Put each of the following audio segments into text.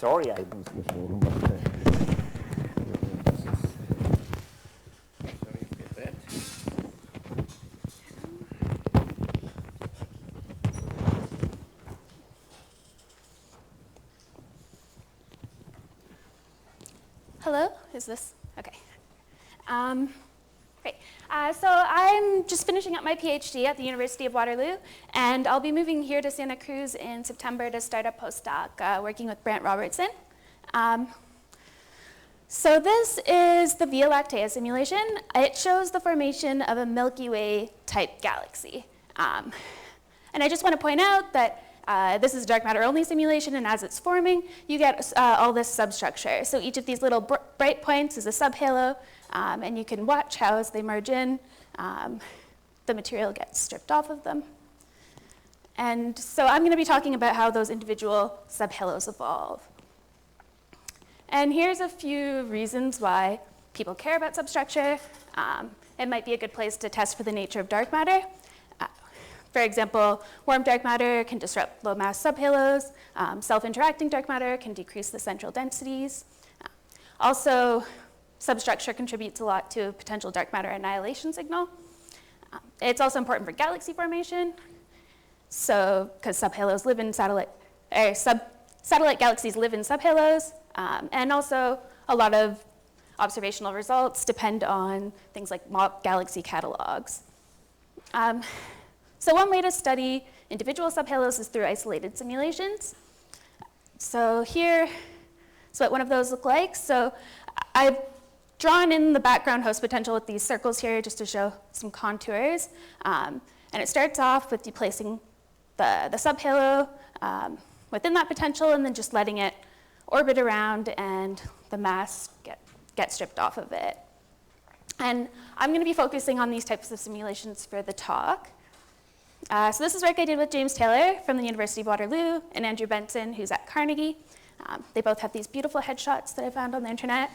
Sorry, I muss mich holen, but Hello, is this? Okay. Great. So I'm just finishing up my PhD at the University of Waterloo, and I'll be moving here to Santa Cruz in September to start a postdoc working with Brant Robertson. So this is the Via Lactea simulation. It shows the formation of a Milky Way type galaxy. And I just want to point out that this is a dark matter only simulation, and as it's forming, you get all this substructure. So each of these little bright points is a subhalo, and you can watch how as they merge in, the material gets stripped off of them. And so I'm going to be talking about how those individual subhalos evolve. And here's a few reasons why people care about substructure. It might be a good place to test for the nature of dark matter. For example, warm dark matter can disrupt low mass subhalos. Self-interacting dark matter can decrease the central densities. Also, substructure contributes a lot to a potential dark matter annihilation signal. It's also important for galaxy formation. So, because subhalos live in satellite galaxies live in subhalos, and also a lot of observational results depend on things like mock galaxy catalogs. So one way to study individual subhalos is through isolated simulations. So here's what one of those look like. So I've drawn in the background host potential with these circles here just to show some contours. And it starts off with deplacing the subhalo within that potential and then just letting it orbit around and the mass get stripped off of it. And I'm going to be focusing on these types of simulations for the talk. So this is work I did with James Taylor from the University of Waterloo and Andrew Benson, who's at Carnegie. They both have these beautiful headshots that I found on the internet.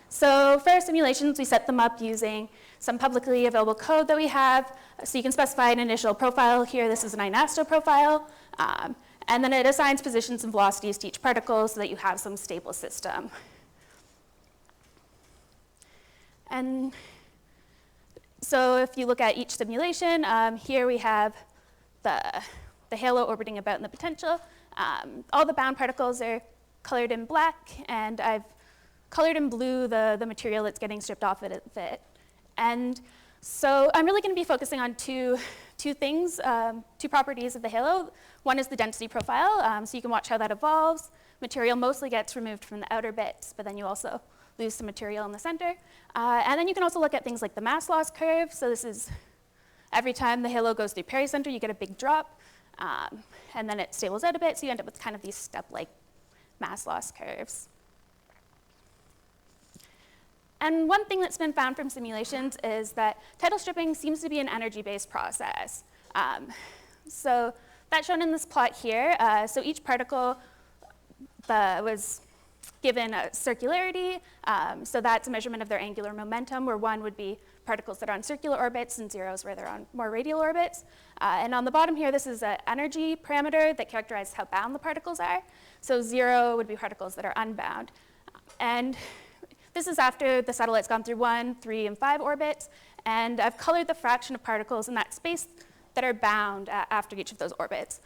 So for our simulations, we set them up using some publicly available code that we have. So you can specify an initial profile here. This is an INASTO profile. And then it assigns positions and velocities to each particle so that you have some stable system. And so if you look at each simulation, here we have the halo orbiting about in the potential. All the bound particles are colored in black, and I've colored in blue the material that's getting stripped off of it. And so I'm really going to be focusing on two things, two properties of the halo. One is the density profile, so you can watch how that evolves. Material mostly gets removed from the outer bits, but then you also lose some material in the center. And then you can also look at things like the mass loss curve. So this is every time the halo goes through pericenter, you get a big drop, and then it stables out a bit, so you end up with kind of these step-like mass loss curves. And one thing that's been found from simulations is that tidal stripping seems to be an energy-based process. So that's shown in this plot here. So each particle was given a circularity. So that's a measurement of their angular momentum, where 1 would be particles that are on circular orbits and 0 is where they're on more radial orbits. And on the bottom here, this is an energy parameter that characterizes how bound the particles are. So 0 would be particles that are unbound. And this is after the satellite's gone through 1, 3, and 5 orbits. And I've colored the fraction of particles in that space that are bound after each of those orbits.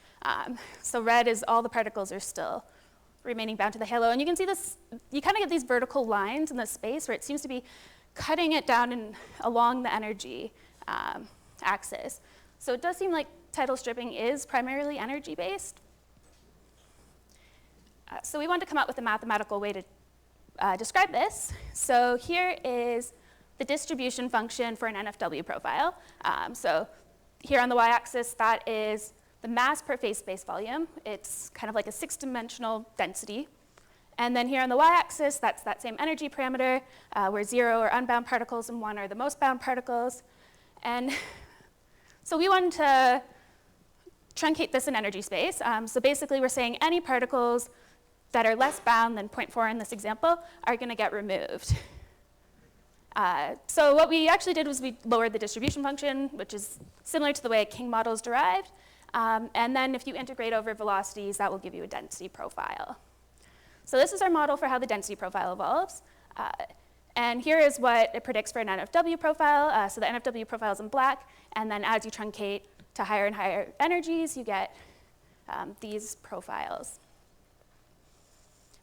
So red is all the particles are still remaining bound to the halo. And you can see this, you kind of get these vertical lines in the space where it seems to be cutting it down along the energy axis. So it does seem like tidal stripping is primarily energy-based. So we wanted to come up with a mathematical way to describe this. So here is the distribution function for an NFW profile. So here on the y-axis, that is the mass per phase space volume. It's kind of like a 6-dimensional density. And then here on the y-axis, that's that same energy parameter, where 0 are unbound particles and 1 are the most bound particles. And so we wanted to truncate this in energy space. So basically, we're saying any particles that are less bound than 0.4 in this example are going to get removed. So what we actually did was we lowered the distribution function, which is similar to the way a King model is derived. And then if you integrate over velocities, that will give you a density profile. So this is our model for how the density profile evolves. And here is what it predicts for an NFW profile. So the NFW profile is in black, and then as you truncate to higher and higher energies, you get these profiles.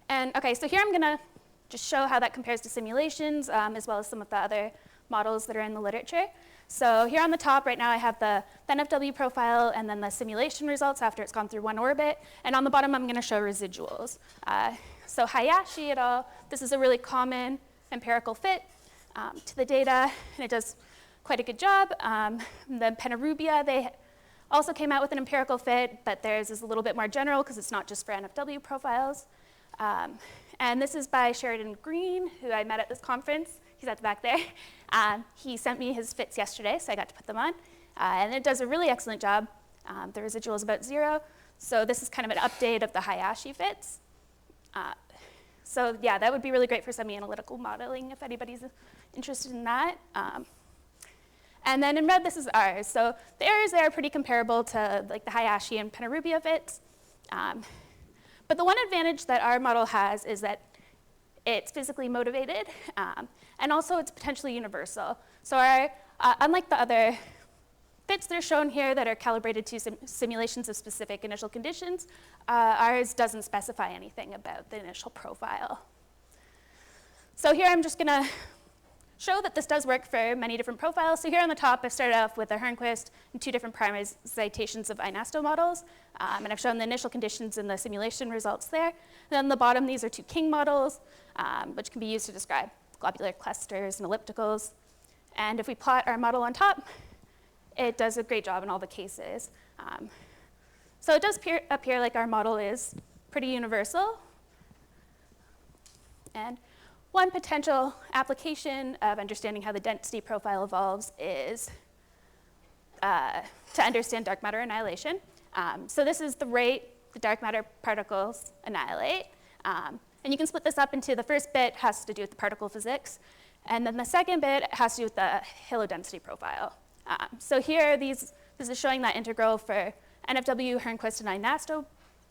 And okay, so here I'm gonna just show how that compares to simulations, as well as some of the other models that are in the literature. So here on the top right now I have the NFW profile and then the simulation results after it's gone through one orbit. And on the bottom I'm gonna show residuals. So Hayashi et al., this is a really common empirical fit to the data, and it does quite a good job. The Penarubia, they also came out with an empirical fit, but theirs is a little bit more general because it's not just for NFW profiles. And this is by Sheridan Green, who I met at this conference. He's at the back there. He sent me his fits yesterday, so I got to put them on. And it does a really excellent job. The residual is about 0. So this is kind of an update of the Hayashi fits. So yeah, that would be really great for semi-analytical modeling if anybody's interested in that. And then in red, this is ours. So the errors there are pretty comparable to like the Hayashi and Penarubia fits. But the one advantage that our model has is that it's physically motivated, and also it's potentially universal. So our, unlike the other fits that are shown here that are calibrated to simulations of specific initial conditions, ours doesn't specify anything about the initial profile. So here I'm just gonna show that this does work for many different profiles. So here on the top, I started off with a Hernquist and 2 different parameterizations of INASTO models, and I've shown the initial conditions and the simulation results there. And then on the bottom, these are 2 King models, which can be used to describe globular clusters and ellipticals. And if we plot our model on top, it does a great job in all the cases. So it does appear like our model is pretty universal. And one potential application of understanding how the density profile evolves is to understand dark matter annihilation. So this is the rate the dark matter particles annihilate. And you can split this up into the first bit has to do with the particle physics, and then the second bit has to do with the halo density profile. So here, this is showing that integral for NFW, Hernquist, and INASTO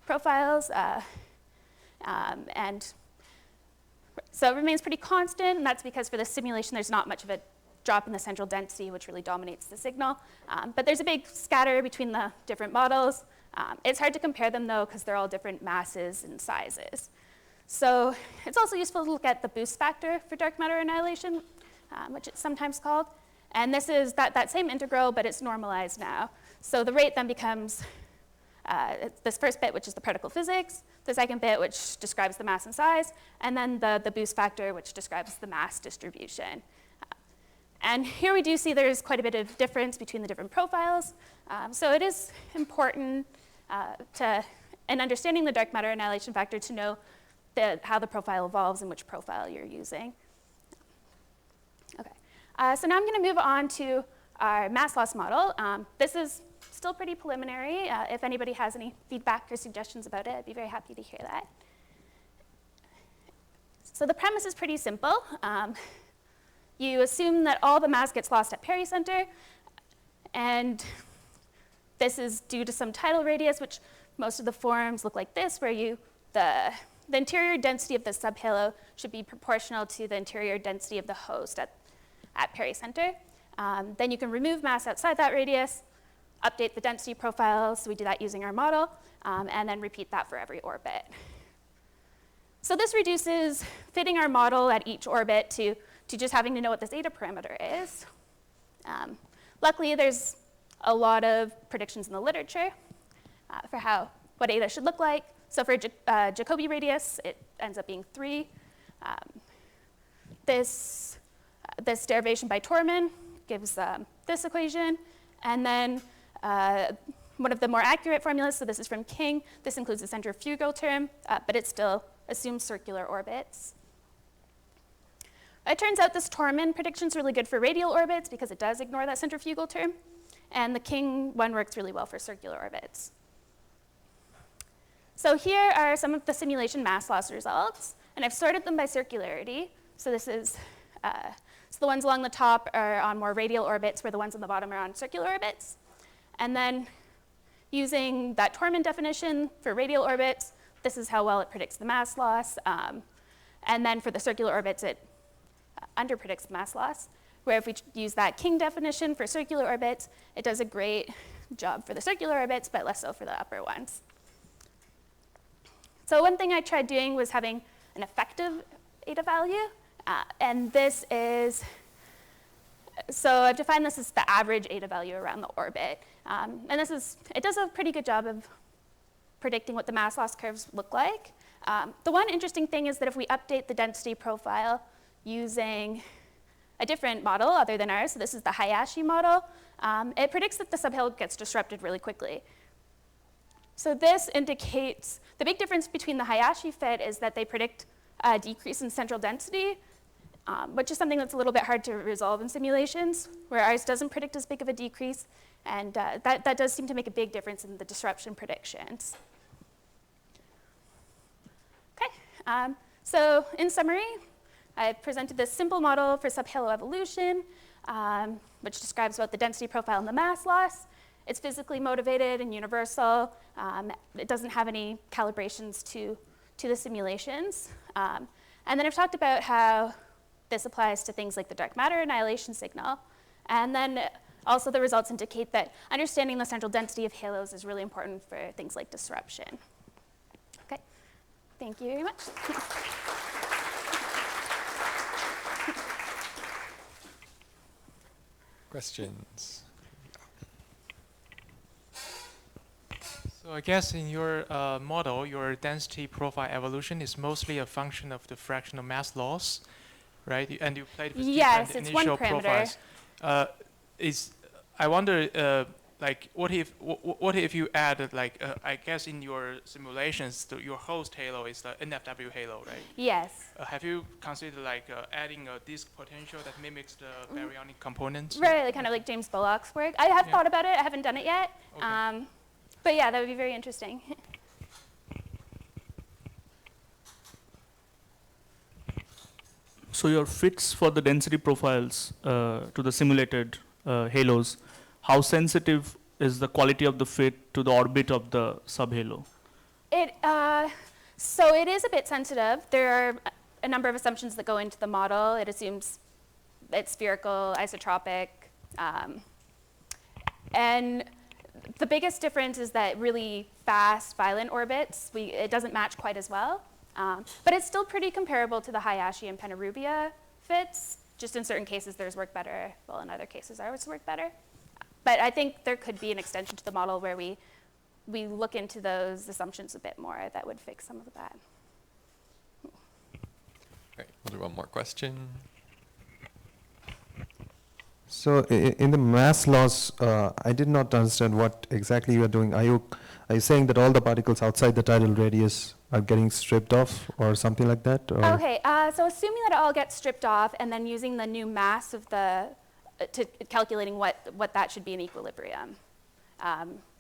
profiles. And so it remains pretty constant, and that's because for the simulation, there's not much of a drop in the central density, which really dominates the signal. But there's a big scatter between the different models. It's hard to compare them, though, because they're all different masses and sizes. So it's also useful to look at the boost factor for dark matter annihilation, which it's sometimes called. And this is that same integral, but it's normalized now. So the rate then becomes this first bit, which is the particle physics, the second bit, which describes the mass and size, and then the boost factor, which describes the mass distribution. And here we do see there's quite a bit of difference between the different profiles. So it is important in understanding the dark matter annihilation factor to know how the profile evolves and which profile you're using. Okay, so now I'm going to move on to our mass loss model. This is still pretty preliminary. If anybody has any feedback or suggestions about it, I'd be very happy to hear that. So the premise is pretty simple. You assume that all the mass gets lost at pericenter, and this is due to some tidal radius, which most of the forms look like this, where the interior density of the subhalo should be proportional to the interior density of the host at pericenter. Then you can remove mass outside that radius, update the density profile, so we do that using our model, and then repeat that for every orbit. So this reduces fitting our model at each orbit to just having to know what this eta parameter is. Luckily, there's a lot of predictions in the literature for what eta should look like. So for Jacobi radius, it ends up being 3. This derivation by Torman gives this equation. And then one of the more accurate formulas, so this is from King, this includes the centrifugal term, but it still assumes circular orbits. It turns out this Torman prediction is really good for radial orbits because it does ignore that centrifugal term. And the King one works really well for circular orbits. So here are some of the simulation mass loss results, and I've sorted them by circularity. So this is, so the ones along the top are on more radial orbits, where the ones on the bottom are on circular orbits. And then using that Torman definition for radial orbits, this is how well it predicts the mass loss. And then for the circular orbits, it underpredicts mass loss. Where if we use that King definition for circular orbits, it does a great job for the circular orbits, but less so for the upper ones. So one thing I tried doing was having an effective eta value. And this is, so I've defined this as the average eta value around the orbit. And this is, it does a pretty good job of predicting what the mass loss curves look like. The one interesting thing is that if we update the density profile using a different model other than ours, so this is the UC-HiPACC model, it predicts that the subhalo gets disrupted really quickly. So this indicates, the big difference between the UC-HiPACC fit is that they predict a decrease in central density, which is something that's a little bit hard to resolve in simulations, where ours doesn't predict as big of a decrease, and that does seem to make a big difference in the disruption predictions. Okay, so in summary, I've presented this simple model for subhalo evolution, which describes both the density profile and the mass loss. It's physically motivated and universal. It doesn't have any calibrations to the simulations. And then I've talked about how this applies to things like the dark matter annihilation signal. And then also the results indicate that understanding the central density of halos is really important for things like disruption. Okay, thank you very much. Questions? So I guess in your model, your density profile evolution is mostly a function of the fractional mass loss, right? And you played with different initial profiles. I wonder, like, what if you add, like, I guess in your simulations, your host halo is the NFW halo, right? Yes. Have you considered, like, adding a disk potential that mimics the baryonic component? Right, kind of like James Bullock's work. I have thought about it. I haven't done it yet. Okay. But yeah, that would be very interesting. So your fits for the density profiles to the simulated halos, how sensitive is the quality of the fit to the orbit of the subhalo? So it is a bit sensitive. There are a number of assumptions that go into the model. It assumes it's spherical, isotropic, and the biggest difference is that really fast, violent orbits, it doesn't match quite as well. But it's still pretty comparable to the UC-HiPACC and Penarubia fits. Just in certain cases, theirs work better. Well, in other cases, ours work better. But I think there could be an extension to the model where we look into those assumptions a bit more that would fix some of that. Great. We'll do one more question. So in the mass loss, I did not understand what exactly you are doing. Are you saying that all the particles outside the tidal radius are getting stripped off or something like that? Or? Okay, so assuming that it all gets stripped off and then using the new mass of to calculating what that should be in equilibrium.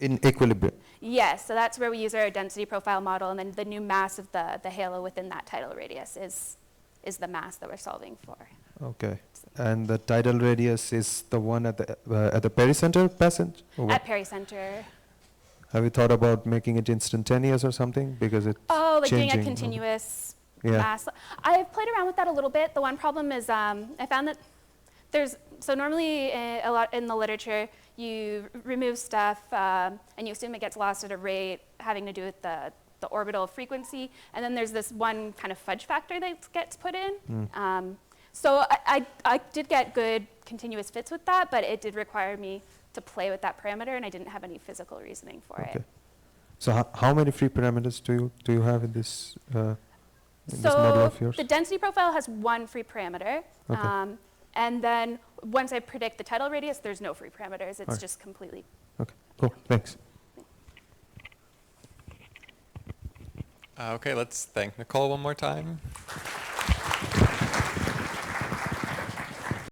In equilibrium? Yes, so that's where we use our density profile model, and then the new mass of the halo within that tidal radius is the mass that we're solving for. Okay, and the tidal radius is the one at the pericenter passage? At pericenter. Have you thought about making it instantaneous or something? Because it's like changing. doing a continuous mass. I've played around with that a little bit. The one problem is I found that so normally a lot in the literature, you remove stuff and you assume it gets lost at a rate having to do with the orbital frequency, and then there's this one kind of fudge factor that gets put in. So I did get good continuous fits with that, but it did require me to play with that parameter, and I didn't have any physical reasoning for it. So how many free parameters do you have in this model of yours? So the density profile has one free parameter, and then once I predict the tidal radius, there's no free parameters. It's just completely. Okay, cool, thanks. Okay, let's thank Nicole one more time.